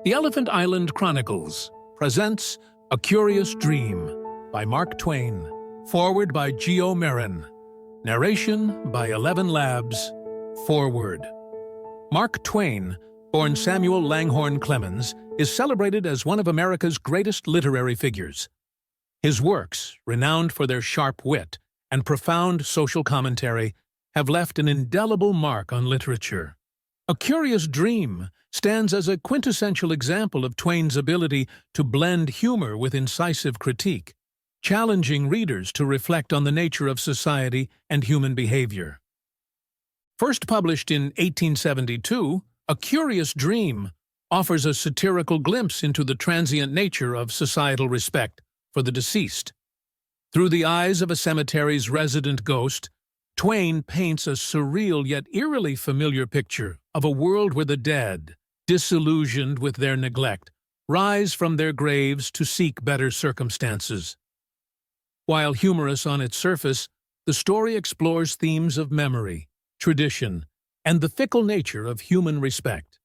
The Elephant Island Chronicles presents A Curious Dream by Mark Twain, foreword by Geo Marin, narration by 11 Labs, foreword. Mark Twain, born Samuel Langhorne Clemens, is celebrated as one of America's greatest literary figures. His works, renowned for their sharp wit and profound social commentary, have left an indelible mark on literature. A Curious Dream stands as a quintessential example of Twain's ability to blend humor with incisive critique, challenging readers to reflect on the nature of society and human behavior. First published in 1872, A Curious Dream offers a satirical glimpse into the transient nature of societal respect for the deceased. Through the eyes of a cemetery's resident ghost, Twain paints a surreal yet eerily familiar picture of a world where the dead, disillusioned with their neglect, rise from their graves to seek better circumstances. While humorous on its surface, the story explores themes of memory, tradition, and the fickle nature of human respect.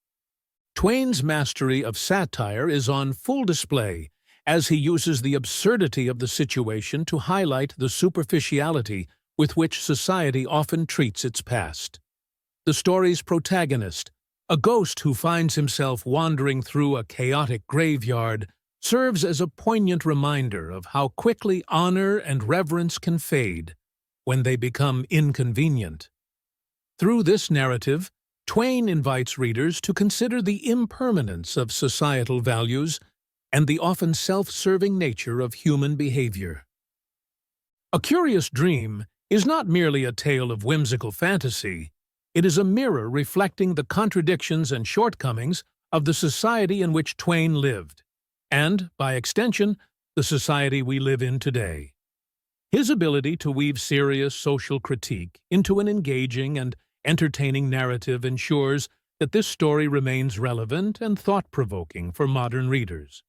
Twain's mastery of satire is on full display as he uses the absurdity of the situation to highlight the superficiality with which society often treats its past. The story's protagonist, a ghost who finds himself wandering through a chaotic graveyard, serves as a poignant reminder of how quickly honor and reverence can fade when they become inconvenient. Through this narrative, Twain invites readers to consider the impermanence of societal values and the often self-serving nature of human behavior. A Curious Dream is not merely a tale of whimsical fantasy. It is a mirror reflecting the contradictions and shortcomings of the society in which Twain lived, and, by extension, the society we live in today. His ability to weave serious social critique into an engaging and entertaining narrative ensures that this story remains relevant and thought-provoking for modern readers.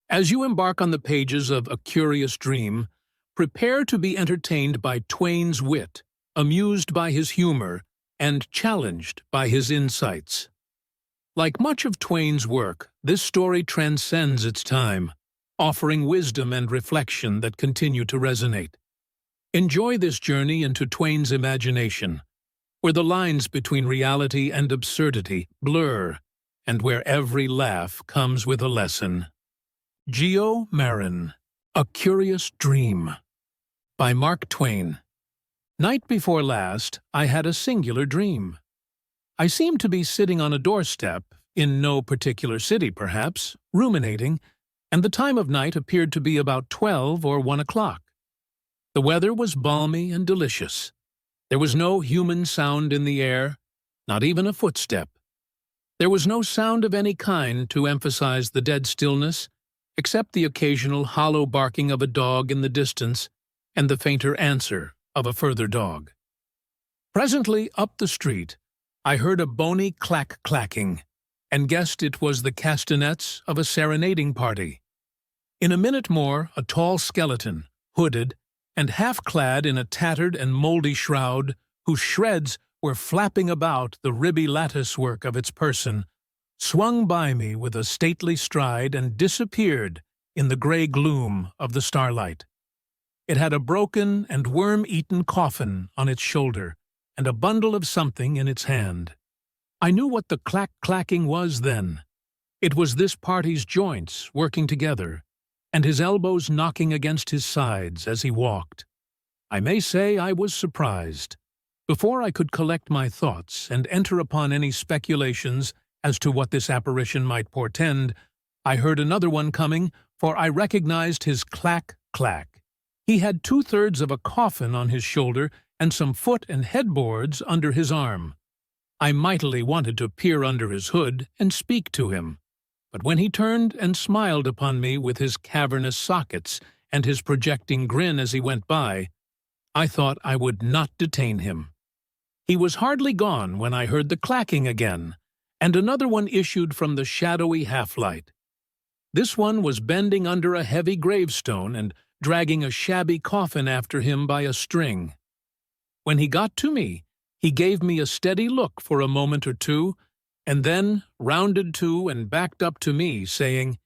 As you embark on the pages of A Curious Dream, prepare to be entertained by Twain's wit, amused by his humor, and challenged by his insights. Like much of Twain's work, this story transcends its time, offering wisdom and reflection that continue to resonate. Enjoy this journey into Twain's imagination, where the lines between reality and absurdity blur, and where every laugh comes with a lesson. Geo Marin, A Curious Dream by Mark Twain. Night before last, I had a singular dream. I seemed to be sitting on a doorstep, in no particular city perhaps, ruminating, and the time of night appeared to be about 12 or 1 o'clock. The weather was balmy and delicious. There was no human sound in the air, not even a footstep. There was no sound of any kind to emphasize the dead stillness, except the occasional hollow barking of a dog in the distance and the fainter answer of a further dog. Presently, up the street, I heard a bony clack-clacking, and guessed it was the castanets of a serenading party. In a minute more, a tall skeleton, hooded, and half-clad in a tattered and moldy shroud, whose shreds were flapping about the ribby lattice-work of its person, swung by me with a stately stride and disappeared in the gray gloom of the starlight. It had a broken and worm-eaten coffin on its shoulder and a bundle of something in its hand. I knew what the clack-clacking was then. It was this party's joints working together, and his elbows knocking against his sides as he walked. I may say I was surprised. Before I could collect my thoughts and enter upon any speculations as to what this apparition might portend, I heard another one coming, for I recognized his clack-clack. He had 2/3 of a coffin on his shoulder and some foot and headboards under his arm. I mightily wanted to peer under his hood and speak to him, but when he turned and smiled upon me with his cavernous sockets and his projecting grin as he went by, I thought I would not detain him. He was hardly gone when I heard the clacking again, and another one issued from the shadowy half-light. This one was bending under a heavy gravestone and dragging a shabby coffin after him by a string. When he got to me, he gave me a steady look for a moment or two, and then rounded to and backed up to me, saying,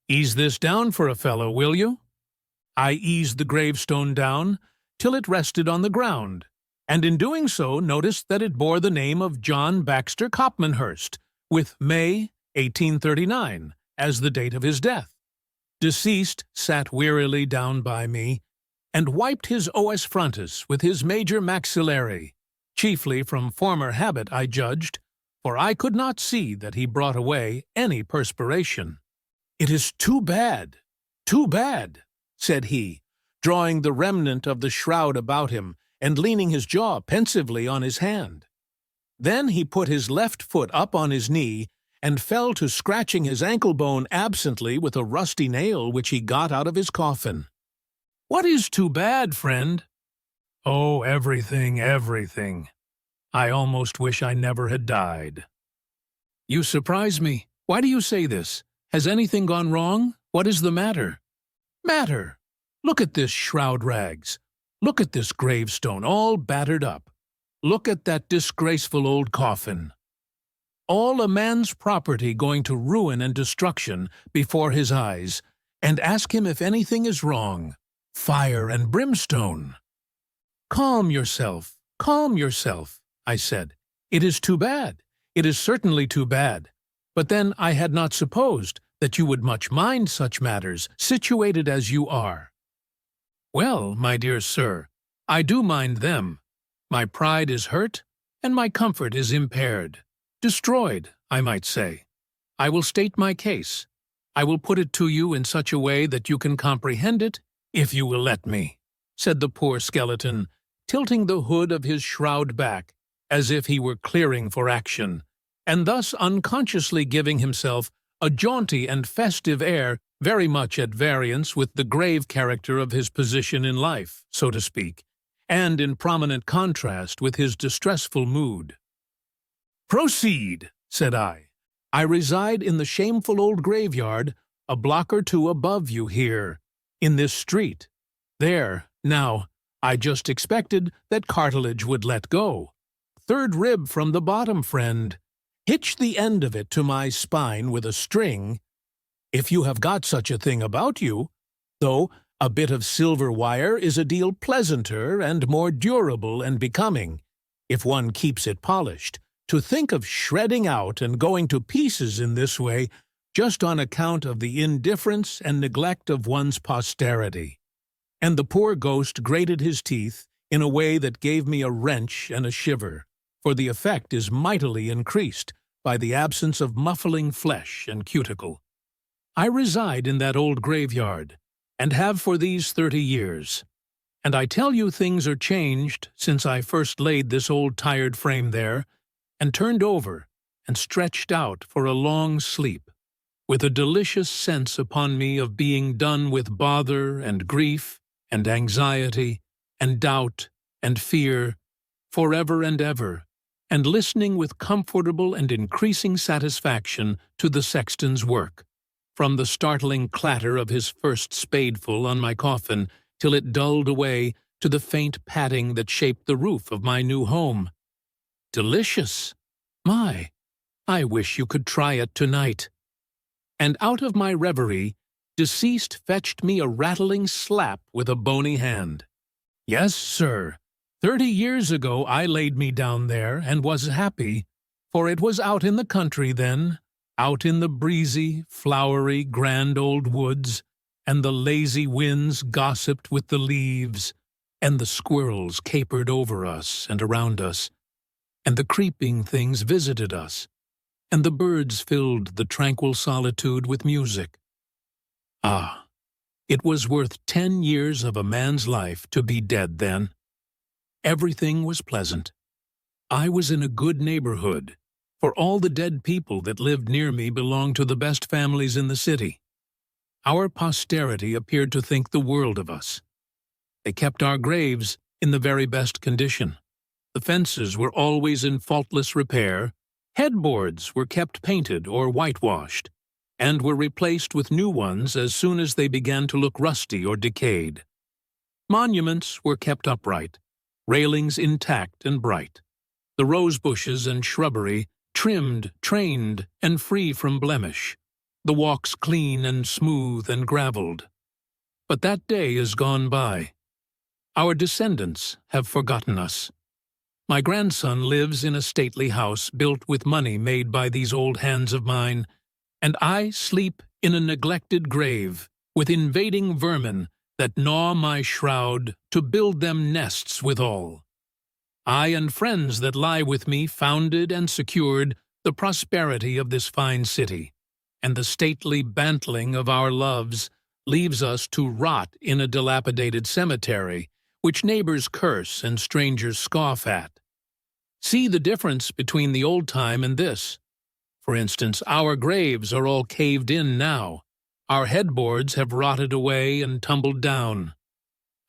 "Ease this down for a fellow, will you?" I eased the gravestone down till it rested on the ground, and in doing so noticed that it bore the name of John Baxter Copmanhurst, with May 1839 as the date of his death. Deceased sat wearily down by me, and wiped his os frontis with his major maxillary, chiefly from former habit, I judged, for I could not see that he brought away any perspiration. "It is too bad, said he, drawing the remnant of the shroud about him and leaning his jaw pensively on his hand. Then he put his left foot up on his knee and fell to scratching his ankle bone absently with a rusty nail which he got out of his coffin. "What is too bad, friend?" "Oh, everything, everything. I almost wish I never had died." "You surprise me. Why do you say this? Has anything gone wrong? What is the matter?" "Matter? Look at this shroud rags. Look at this gravestone, all battered up. Look at that disgraceful old coffin. All a man's property going to ruin and destruction before his eyes, and ask him if anything is wrong. Fire and brimstone." Calm yourself, I said. "It is too bad. It is certainly too bad. But then I had not supposed that you would much mind such matters, situated as you are." "Well, my dear sir, I do mind them. My pride is hurt, and my comfort is impaired. Destroyed, I might say. I will state my case. I will put it to you in such a way that you can comprehend it, if you will let me," said the poor skeleton, tilting the hood of his shroud back, as if he were clearing for action, and thus unconsciously giving himself a jaunty and festive air very much at variance with the grave character of his position in life, so to speak, and in prominent contrast with his distressful mood. "Proceed," said I. "I reside in the shameful old graveyard, a block or two above you here, in this street. There, now, I just expected that cartilage would let go. Third rib from the bottom, friend. Hitch the end of it to my spine with a string, if you have got such a thing about you, though a bit of silver wire is a deal pleasanter and more durable and becoming, if one keeps it polished. To think of shredding out and going to pieces in this way just on account of the indifference and neglect of one's posterity." And the poor ghost grated his teeth in a way that gave me a wrench and a shiver, for the effect is mightily increased by the absence of muffling flesh and cuticle. "I reside in that old graveyard, and have for these 30 years. And I tell you things are changed since I first laid this old tired frame there, and turned over and stretched out for a long sleep, with a delicious sense upon me of being done with bother and grief and anxiety and doubt and fear forever and ever, and listening with comfortable and increasing satisfaction to the sexton's work, from the startling clatter of his first spadeful on my coffin till it dulled away to the faint padding that shaped the roof of my new home. Delicious! My, I wish you could try it tonight." And out of my reverie, deceased fetched me a rattling slap with a bony hand. "Yes, sir. 30 years ago I laid me down there and was happy, for it was out in the country then, out in the breezy, flowery, grand old woods, and the lazy winds gossiped with the leaves, and the squirrels capered over us and around us, and the creeping things visited us, and the birds filled the tranquil solitude with music. Ah, it was worth 10 years of a man's life to be dead then. Everything was pleasant. I was in a good neighborhood, for all the dead people that lived near me belonged to the best families in the city. Our posterity appeared to think the world of us. They kept our graves in the very best condition. The fences were always in faultless repair, headboards were kept painted or whitewashed, and were replaced with new ones as soon as they began to look rusty or decayed. Monuments were kept upright, railings intact and bright. The rose bushes and shrubbery trimmed, trained, and free from blemish, the walks clean and smooth and gravelled. But that day is gone by. Our descendants have forgotten us. My grandson lives in a stately house built with money made by these old hands of mine, and I sleep in a neglected grave with invading vermin that gnaw my shroud to build them nests withal. I and friends that lie with me founded and secured the prosperity of this fine city, and the stately bantling of our loves leaves us to rot in a dilapidated cemetery, which neighbors curse and strangers scoff at. See the difference between the old time and this. For instance, our graves are all caved in now. Our headboards have rotted away and tumbled down.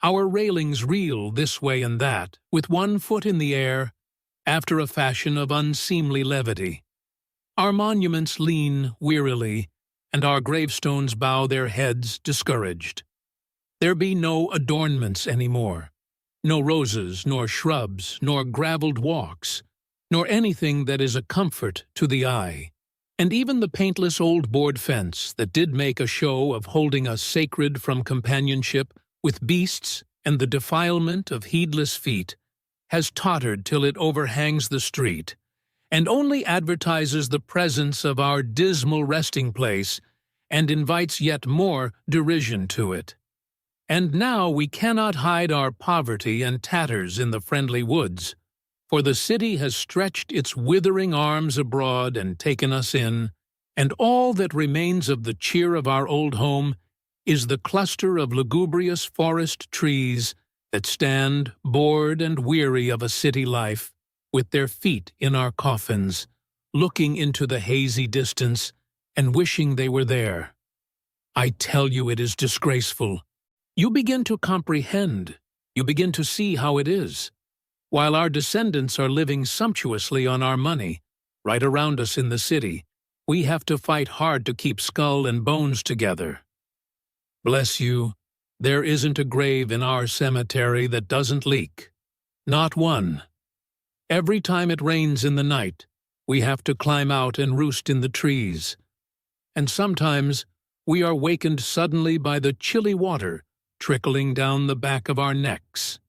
Our railings reel this way and that, with one foot in the air, after a fashion of unseemly levity. Our monuments lean wearily, and our gravestones bow their heads discouraged. There be no adornments any more, no roses, nor shrubs, nor gravelled walks, nor anything that is a comfort to the eye. And even the paintless old board fence that did make a show of holding us sacred from companionship with beasts and the defilement of heedless feet has tottered till it overhangs the street, and only advertises the presence of our dismal resting place and invites yet more derision to it. And now we cannot hide our poverty and tatters in the friendly woods, for the city has stretched its withering arms abroad and taken us in, and all that remains of the cheer of our old home is the cluster of lugubrious forest trees that stand bored and weary of a city life, with their feet in our coffins, looking into the hazy distance and wishing they were there. I tell you it is disgraceful. You begin to comprehend, you begin to see how it is. While our descendants are living sumptuously on our money, right around us in the city, we have to fight hard to keep skull and bones together. Bless you, there isn't a grave in our cemetery that doesn't leak. Not one. Every time it rains in the night, we have to climb out and roost in the trees. And sometimes we are wakened suddenly by the chilly water trickling down the back of our necks.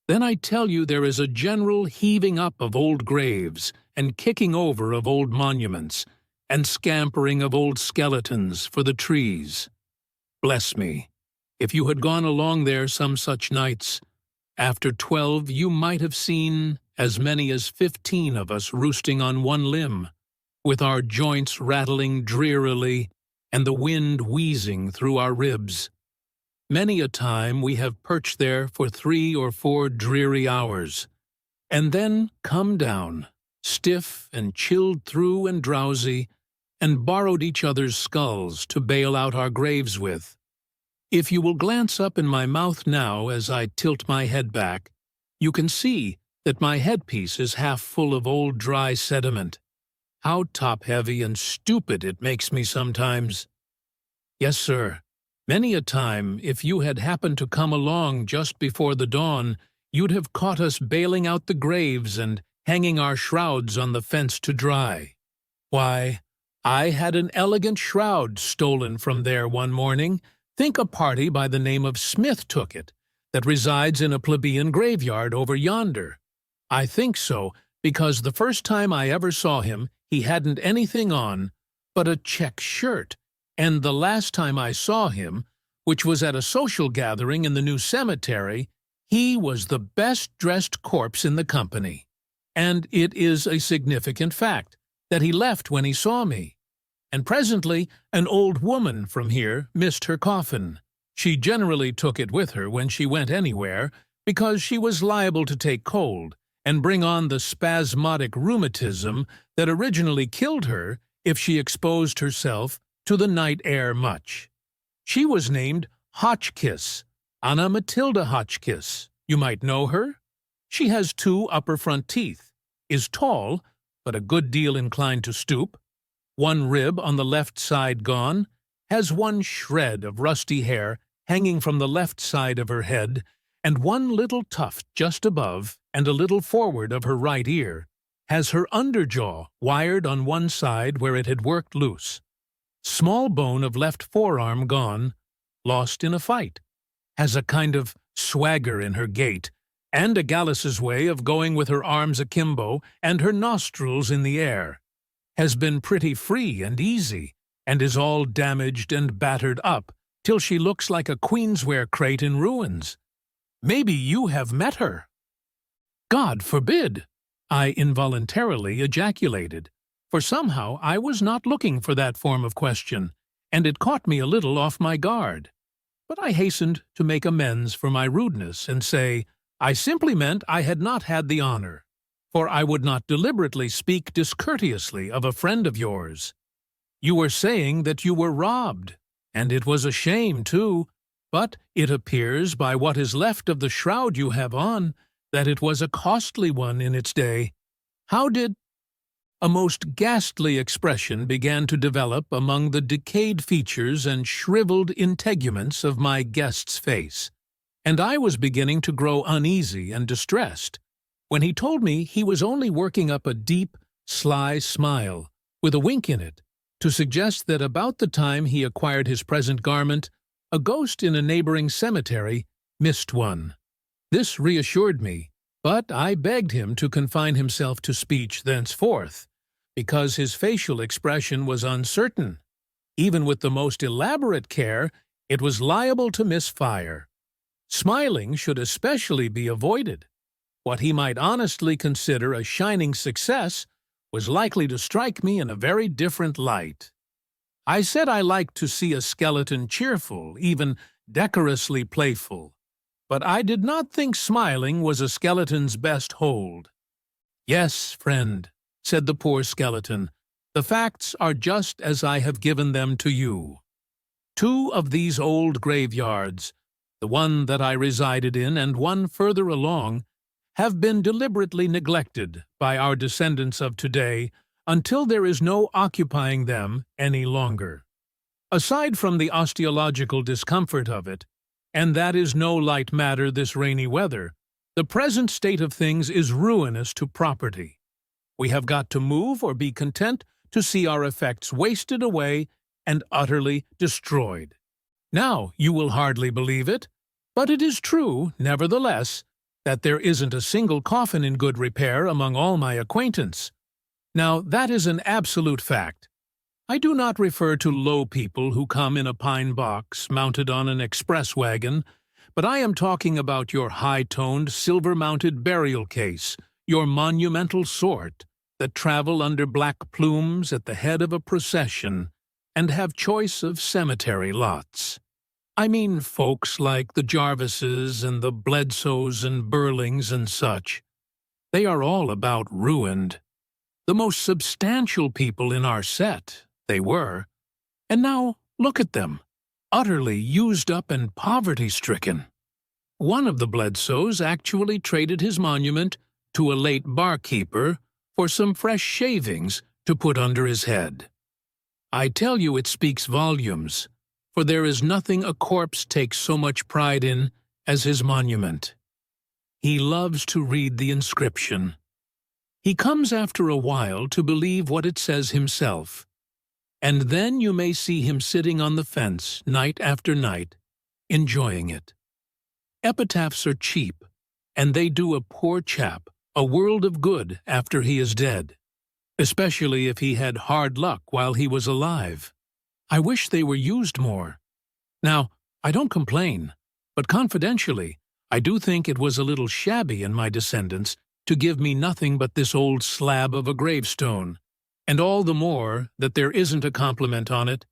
Then I tell you there is a general heaving up of old graves and kicking over of old monuments and scampering of old skeletons for the trees. Bless me, if you had gone along there some such nights, after 12 you might have seen as many as 15 of us roosting on one limb, with our joints rattling drearily and the wind wheezing through our ribs. Many a time we have perched there for 3 or 4 dreary hours, and then come down, stiff and chilled through and drowsy, and borrowed each other's skulls to bail out our graves with. If you will glance up in my mouth now as I tilt my head back, you can see that my headpiece is half full of old dry sediment. How top-heavy and stupid it makes me sometimes. Yes, sir. Many a time, if you had happened to come along just before the dawn, you'd have caught us bailing out the graves and hanging our shrouds on the fence to dry. Why, I had an elegant shroud stolen from there one morning. Think a party by the name of Smith took it, that resides in a plebeian graveyard over yonder. I think so, because the first time I ever saw him, he hadn't anything on but a check shirt. And the last time I saw him, which was at a social gathering in the new cemetery, he was the best-dressed corpse in the company. And it is a significant fact that he left when he saw me. And presently an old woman from here missed her coffin. She generally took it with her when she went anywhere, because she was liable to take cold and bring on the spasmodic rheumatism that originally killed her if she exposed herself to the night air much. She was named Hotchkiss, Anna Matilda Hotchkiss. You might know her. She has 2 upper front teeth, is tall, but a good deal inclined to stoop, 1 rib on the left side gone, has 1 shred of rusty hair hanging from the left side of her head, and 1 little tuft just above and a little forward of her right ear, has her underjaw wired on one side where it had worked loose. Small bone of left forearm gone, lost in a fight. Has a kind of swagger in her gait, and a Gallus's way of going with her arms akimbo and her nostrils in the air. Has been pretty free and easy, and is all damaged and battered up, till she looks like a queensware crate in ruins. Maybe you have met her." "God forbid!" I involuntarily ejaculated, for somehow I was not looking for that form of question, and it caught me a little off my guard. But I hastened to make amends for my rudeness and say, "I simply meant I had not had the honor, for I would not deliberately speak discourteously of a friend of yours. You were saying that you were robbed, and it was a shame, too, but it appears by what is left of the shroud you have on that it was a costly one in its day. How did—" A most ghastly expression began to develop among the decayed features and shriveled integuments of my guest's face, and I was beginning to grow uneasy and distressed, when he told me he was only working up a deep, sly smile, with a wink in it, to suggest that about the time he acquired his present garment, a ghost in a neighboring cemetery missed one. This reassured me, but I begged him to confine himself to speech thenceforth, because his facial expression was uncertain. Even with the most elaborate care, it was liable to miss fire. Smiling should especially be avoided. What he might honestly consider a shining success was likely to strike me in a very different light. I said I liked to see a skeleton cheerful, even decorously playful, but I did not think smiling was a skeleton's best hold. "Yes, friend," said the poor skeleton, "the facts are just as I have given them to you. 2 of these old graveyards, the one that I resided in and one further along, have been deliberately neglected by our descendants of today until there is no occupying them any longer. Aside from the osteological discomfort of it, and that is no light matter this rainy weather, the present state of things is ruinous to property. We have got to move or be content to see our effects wasted away and utterly destroyed. Now, you will hardly believe it, but it is true, nevertheless, that there isn't a single coffin in good repair among all my acquaintance. Now, that is an absolute fact. I do not refer to low people who come in a pine box mounted on an express wagon, but I am talking about your high-toned, silver-mounted burial case, your monumental sort, that travel under black plumes at the head of a procession and have choice of cemetery lots. I mean folks like the Jarvises and the Bledsoes and Burlings and such. They are all about ruined. The most substantial people in our set, they were. And now look at them, utterly used up and poverty-stricken. One of the Bledsoes actually traded his monument to a late barkeeper for some fresh shavings to put under his head. I tell you it speaks volumes, for there is nothing a corpse takes so much pride in as his monument. He loves to read the inscription. He comes after a while to believe what it says himself, and then you may see him sitting on the fence night after night, enjoying it. Epitaphs are cheap, and they do a poor chap a world of good after he is dead, especially if he had hard luck while he was alive. I wish they were used more. Now, I don't complain, but confidentially, I do think it was a little shabby in my descendants to give me nothing but this old slab of a gravestone, and all the more that there isn't a compliment on it.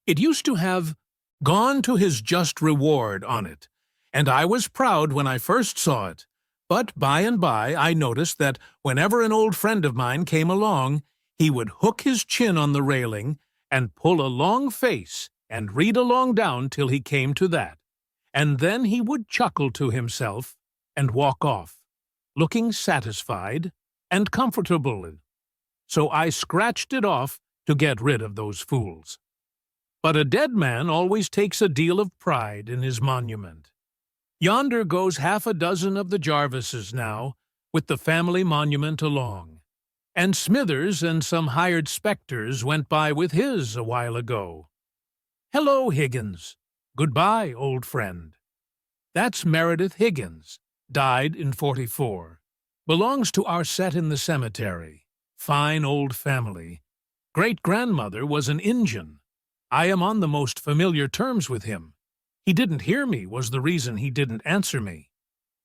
It used to have "Gone to his just reward" on it, and I was proud when I first saw it. But by and by I noticed that whenever an old friend of mine came along, he would hook his chin on the railing and pull a long face and read along down till he came to that, and then he would chuckle to himself and walk off, looking satisfied and comfortable. So I scratched it off to get rid of those fools. But a dead man always takes a deal of pride in his monument. Yonder goes 6 of the Jarvises now, with the family monument along. and Smithers and some hired specters went by with his a while ago. Hello, Higgins. Goodbye, old friend. That's Meredith Higgins, died in '44. Belongs to our set in the cemetery. Fine old family. Great-grandmother was an Injun. I am on the most familiar terms with him. He didn't hear me was the reason he didn't answer me.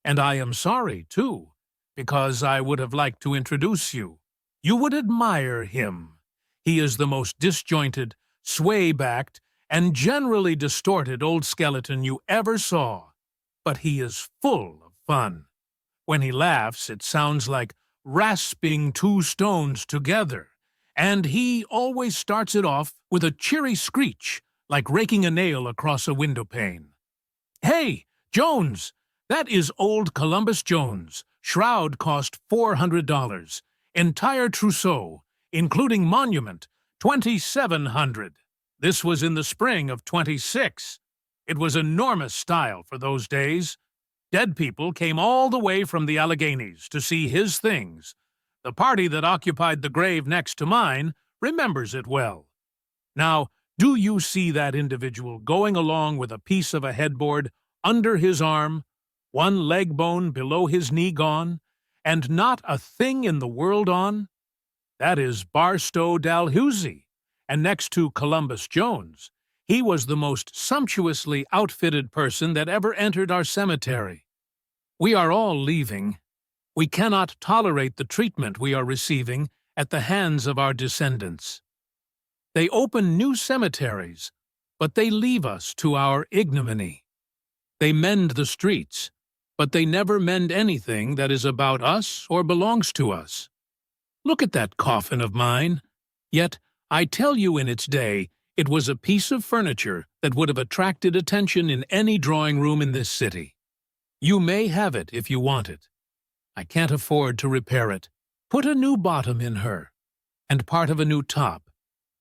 And I am sorry, too, because I would have liked to introduce you. You would admire him. He is the most disjointed, sway-backed, and generally distorted old skeleton you ever saw. But he is full of fun. When he laughs, it sounds like rasping two stones together, and he always starts it off with a cheery screech, like raking a nail across a window pane. Hey, Jones! That is old Columbus Jones. Shroud cost $400. Entire trousseau, including monument, $2,700. This was in the spring of '26. It was enormous style for those days. Dead people came all the way from the Alleghenies to see his things. The party that occupied the grave next to mine remembers it well. Now, do you see that individual going along with a piece of a headboard under his arm, one leg bone below his knee gone, and not a thing in the world on? That is Barstow Dalhousie, and next to Columbus Jones, he was the most sumptuously outfitted person that ever entered our cemetery. We are all leaving. We cannot tolerate the treatment we are receiving at the hands of our descendants. They open new cemeteries, but they leave us to our ignominy. They mend the streets, but they never mend anything that is about us or belongs to us. Look at that coffin of mine. Yet, I tell you in its day, it was a piece of furniture that would have attracted attention in any drawing room in this city. You may have it if you want it. I can't afford to repair it. Put a new bottom in her, and part of a new top,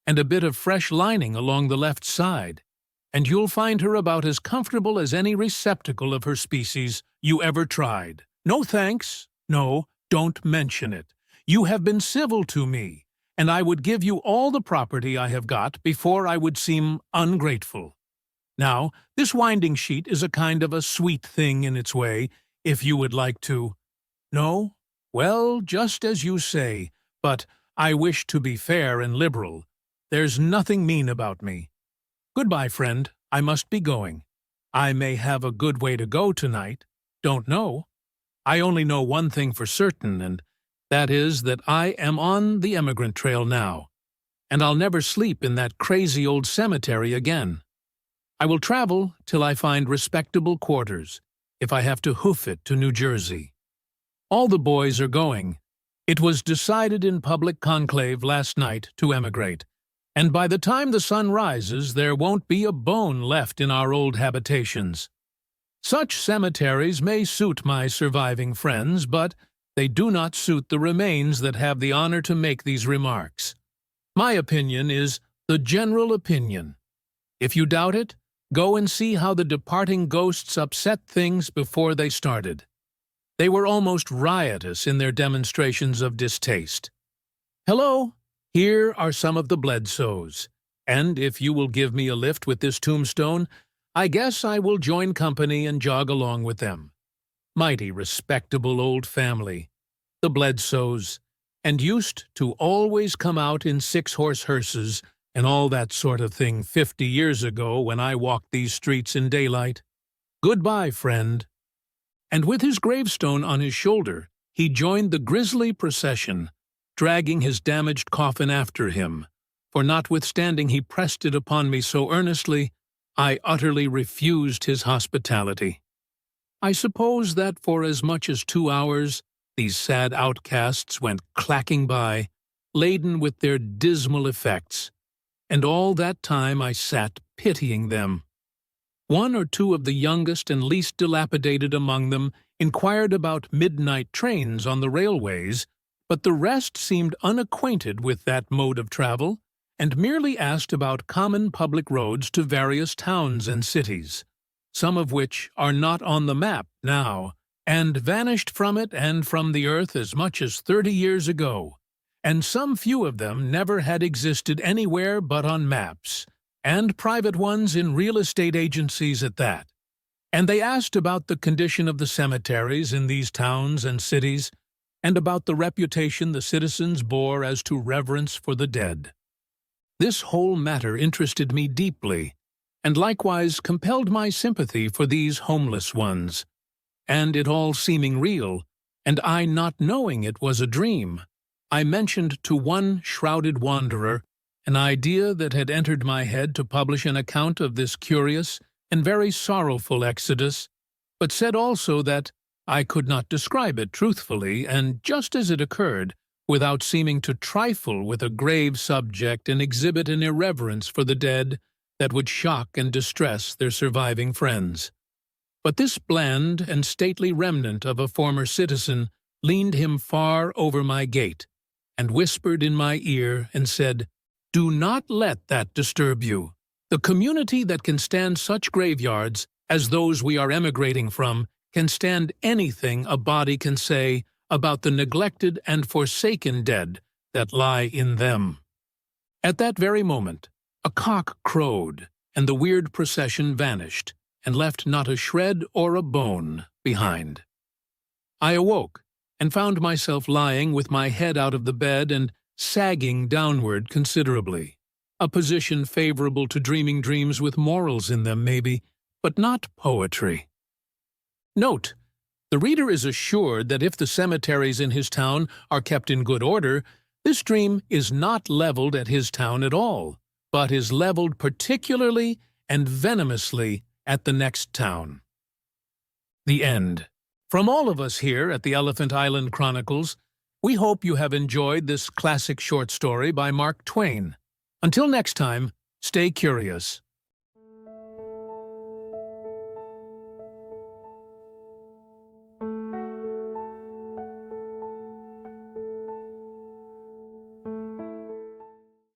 and a bit of fresh lining along the left side, and you'll find her about as comfortable as any receptacle of her species you ever tried. No thanks. No, don't mention it. You have been civil to me, and I would give you all the property I have got before I would seem ungrateful. Now, this winding sheet is a kind of a sweet thing in its way, if you would like to. No? Well, just as you say, but I wish to be fair and liberal. There's nothing mean about me. Goodbye, friend. I must be going. I may have a good way to go tonight. Don't know. I only know one thing for certain, and that is that I am on the emigrant trail now, and I'll never sleep in that crazy old cemetery again. I will travel till I find respectable quarters, if I have to hoof it to New Jersey. All the boys are going. It was decided in public conclave last night to emigrate, and by the time the sun rises there won't be a bone left in our old habitations. Such cemeteries may suit my surviving friends, but they do not suit the remains that have the honor to make these remarks. My opinion is the general opinion. If you doubt it, go and see how the departing ghosts upset things before they started. They were almost riotous in their demonstrations of distaste. Hello, here are some of the Bledsoes, and if you will give me a lift with this tombstone, I guess I will join company and jog along with them. Mighty respectable old family, the Bledsoes, and used to always come out in 6-horse hearses and all that sort of thing 50 years ago when I walked these streets in daylight. Goodbye, friend. And with his gravestone on his shoulder, he joined the grisly procession, dragging his damaged coffin after him, for notwithstanding he pressed it upon me so earnestly, I utterly refused his hospitality. I suppose that for as much as 2 hours, these sad outcasts went clacking by, laden with their dismal effects, and all that time I sat pitying them. 1 or 2 of the youngest and least dilapidated among them inquired about midnight trains on the railways, but the rest seemed unacquainted with that mode of travel, and merely asked about common public roads to various towns and cities, some of which are not on the map now, and vanished from it and from the earth as much as 30 years ago, and some few of them never had existed anywhere but on maps, and private ones in real estate agencies at that. And they asked about the condition of the cemeteries in these towns and cities, and about the reputation the citizens bore as to reverence for the dead. This whole matter interested me deeply, and likewise compelled my sympathy for these homeless ones. And it all seeming real, and I not knowing it was a dream, I mentioned to one shrouded wanderer an idea that had entered my head to publish an account of this curious and very sorrowful exodus, but said also that I could not describe it truthfully and just as it occurred, without seeming to trifle with a grave subject and exhibit an irreverence for the dead that would shock and distress their surviving friends. But this bland and stately remnant of a former citizen leaned him far over my gate, and whispered in my ear and said, "Do not let that disturb you. The community that can stand such graveyards as those we are emigrating from can stand anything a body can say about the neglected and forsaken dead that lie in them." At that very moment, a cock crowed, and the weird procession vanished, and left not a shred or a bone behind. I awoke, and found myself lying with my head out of the bed and sagging downward considerably, a position favorable to dreaming dreams with morals in them, maybe, but not poetry. Note: the reader is assured that if the cemeteries in his town are kept in good order, this dream is not leveled at his town at all, but is leveled particularly and venomously at the next town. The end. From all of us here at the Elephant Island Chronicles, we hope you have enjoyed this classic short story by Mark Twain. Until next time, stay curious.